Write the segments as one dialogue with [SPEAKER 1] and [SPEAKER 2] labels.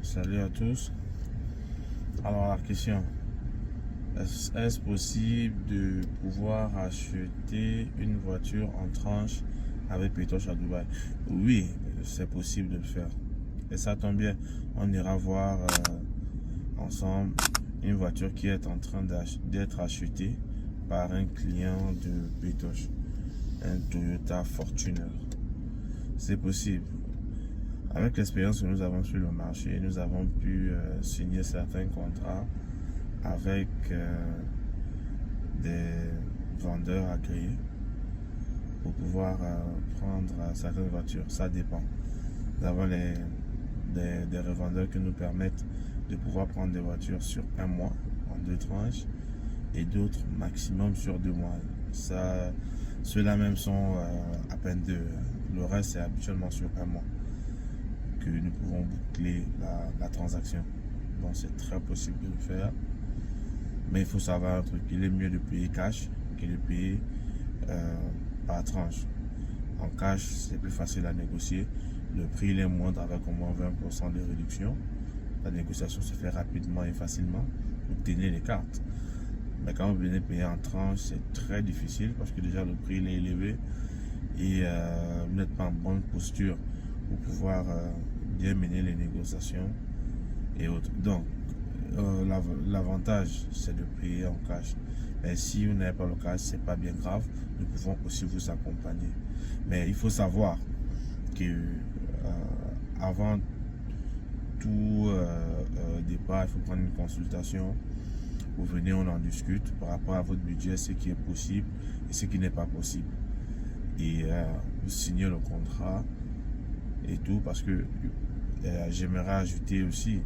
[SPEAKER 1] Salut à tous. Alors la question, est-ce possible de pouvoir acheter une voiture en tranche avec Pétoche à Dubaï? Oui, c'est possible de le faire. Et ça tombe bien, on ira voir ensemble une voiture qui est en train d'être achetée par un client de Pétoche, un Toyota Fortuner. C'est possible. Avec l'expérience que nous avons sur le marché, nous avons pu signer certains contrats avec des vendeurs agréés pour pouvoir prendre certaines voitures. Ça dépend. Nous avons des revendeurs qui nous permettent de pouvoir prendre des voitures sur un mois, en 2 tranches, et d'autres maximum sur 2 mois. Ceux-là même sont à peine 2. Le reste, c'est habituellement sur un mois que nous pouvons boucler la transaction. Donc c'est très possible de le faire. Mais il faut savoir un truc, il est mieux de payer cash que de payer par tranche. En cash, c'est plus facile à négocier. Le prix il est moindre avec au moins 20% de réduction. La négociation se fait rapidement et facilement. Vous tenez les cartes. Mais quand vous venez payer en tranche, c'est très difficile parce que déjà le prix il est élevé et vous n'êtes pas en bonne posture pour pouvoir bien mener les négociations et autres. Donc, l'avantage, c'est de payer en cash. Mais si vous n'avez pas le cash, c'est pas bien grave. Nous pouvons aussi vous accompagner. Mais il faut savoir que avant tout départ, il faut prendre une consultation. Vous venez, on en discute par rapport à votre budget, ce qui est possible et ce qui n'est pas possible. Et vous signez le contrat et tout, parce que j'aimerais ajouter aussi,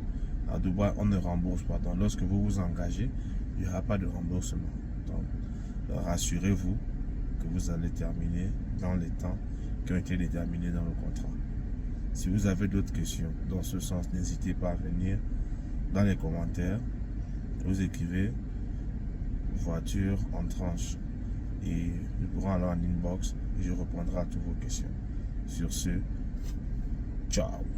[SPEAKER 1] à Dubaï, on ne rembourse pas. Donc, lorsque vous vous engagez, il n'y aura pas de remboursement. Donc, rassurez-vous que vous allez terminer dans les temps qui ont été déterminés dans le contrat. Si vous avez d'autres questions dans ce sens, n'hésitez pas à venir dans les commentaires. Vous écrivez voiture en tranche et nous pourrons alors en inbox et je répondrai à toutes vos questions. Sur ce, ciao.